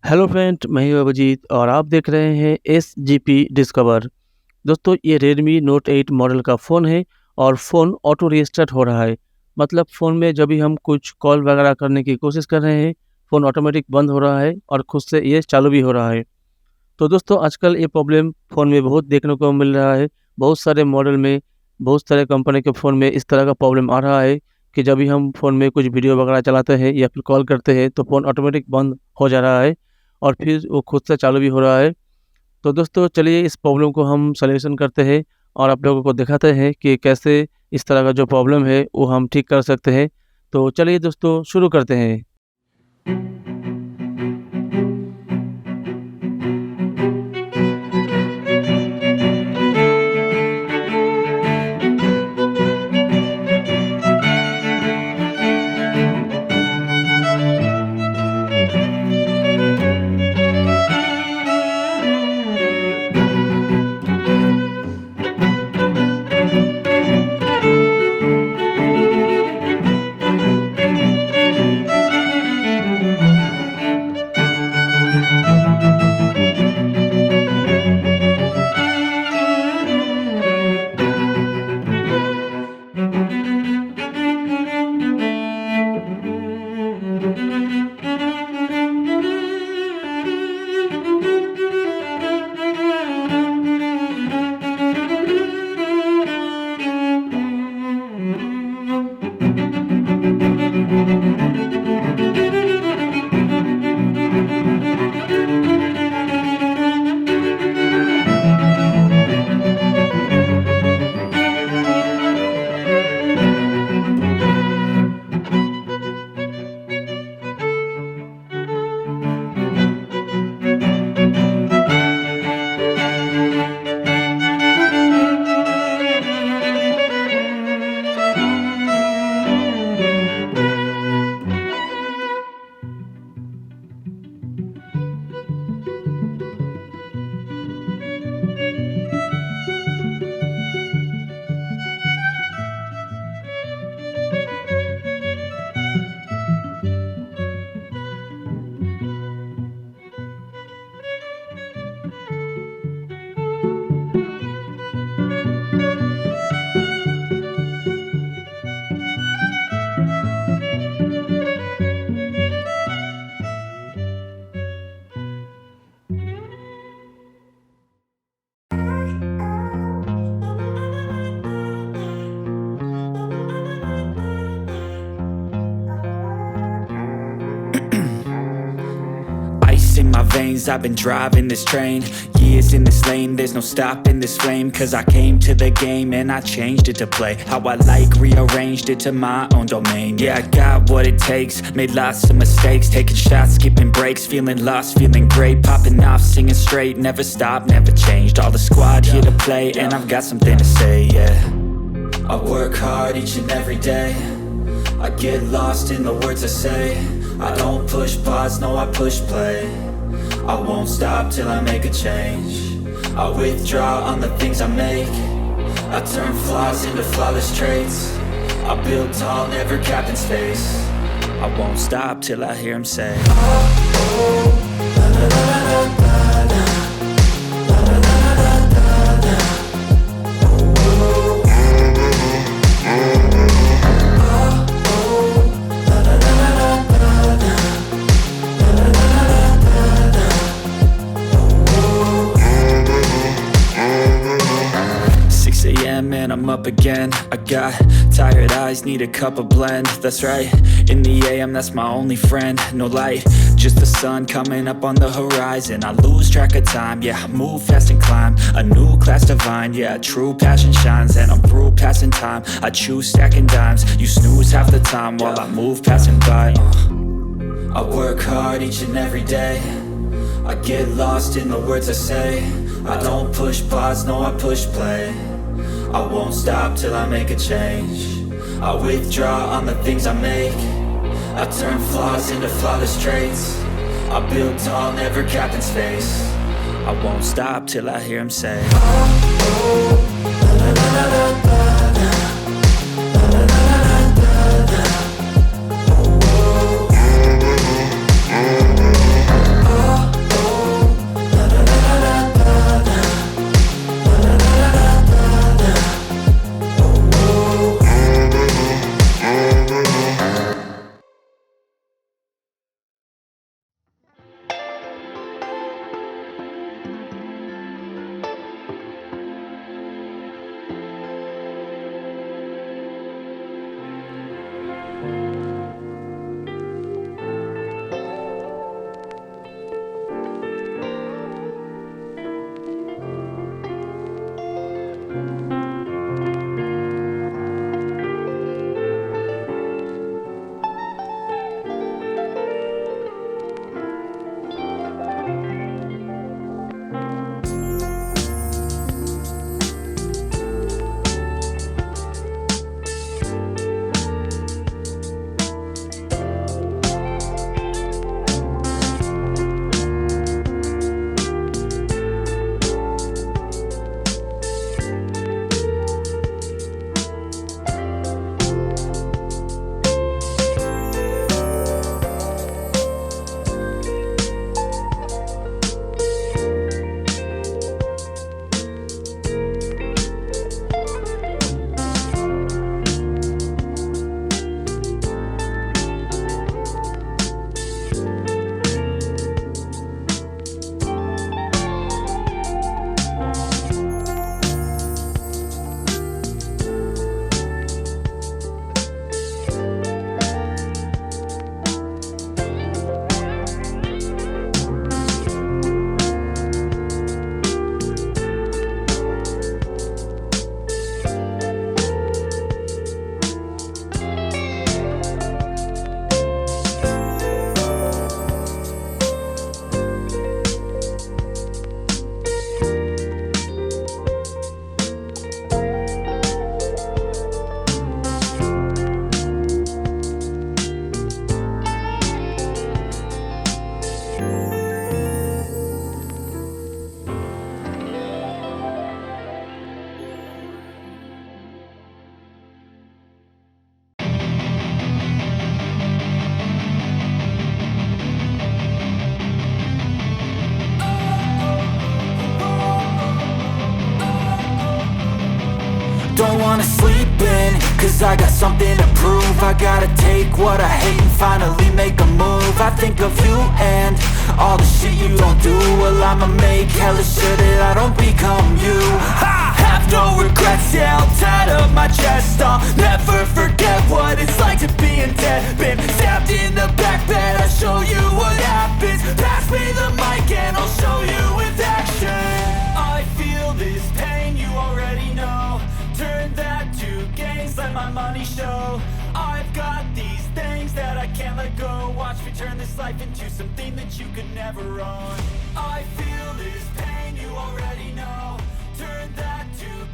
Hello friend, मैं हूं अभिजीत और आप देख रहे हैं SGP डिस्कवर। दोस्तों, ये रेडमी नोट 8 मॉडल का फ़ोन है और फ़ोन ऑटो रीस्टार्ट हो रहा है। मतलब फ़ोन में जब भी हम कुछ कॉल वगैरह करने की कोशिश कर रहे हैं, फ़ोन ऑटोमेटिक बंद हो रहा है और खुद से ये चालू भी हो रहा है। तो दोस्तों, आजकल ये प्रॉब्लम फ़ोन में बहुत देखने को मिल रहा है। बहुत सारे मॉडल में, बहुत सारे कंपनी के फ़ोन में इस तरह का प्रॉब्लम आ रहा है कि जब भी हम फ़ोन में कुछ वीडियो वगैरह चलाते हैं या फिर कॉल करते हैं, तो फ़ोन ऑटोमेटिक बंद हो जा रहा है और फिर वो खुद से चालू भी हो रहा है। तो दोस्तों, चलिए इस प्रॉब्लम को हम सॉल्यूशन करते हैं और आप लोगों को दिखाते हैं कि कैसे इस तरह का जो प्रॉब्लम है, वो हम ठीक कर सकते हैं। तो चलिए दोस्तों, शुरू करते हैं। Ice in my veins, I've been driving this train. Years in this lane, there's no stopping this flame. Cause I came to the game and I changed it to play how I like, rearranged it to my own domain. Yeah, I got what it takes, made lots of mistakes, taking shots, skipping breaks, feeling lost, feeling great, popping off, singing straight, never stopped, never changed. All the squad here to play and I've got something to say, yeah. I work hard each and every day, I get lost in the words I say. I don't push pause, no I push play. I won't stop till I make a change. I withdraw on the things I make. I turn flaws into flawless traits. I build tall, never capped in space. I won't stop till I hear him say, oh, la la la la la la. And I'm up again. I got tired eyes, need a cup of blend. That's right, in the AM, that's my only friend. No light, just the sun coming up on the horizon. I lose track of time, yeah, I move fast and climb a new class divine, yeah, true passion shines. And I'm through passing time, I choose stacking dimes. You snooze half the time while I move passing by. I work hard each and every day, I get lost in the words I say. I don't push pause, no I push play. I won't stop till I make a change. I withdraw on the things I make. I turn flaws into flawless traits. I build tall, never capped in space. I won't stop till I hear him say, oh, la la la la la la. La la la la la la. Oh, oh, oh, oh. Cause I got something to prove. I gotta take what I hate and finally make a move. I think of you and all the shit you don't do. Well, I'ma make hella sure that I don't become you. I have no regrets, yeah, I'll tie up my chest. I'll never forget what it's like to be in debt. Been stabbed in the back bed, I'll show you what happens. Pass me the mic and I'll show you with action. I feel this pain, you already know. Turn that to gains, let my money show. I've got these things that I can't let go. Watch me turn this life into something that you could never own. I feel this pain, you already know. Turn that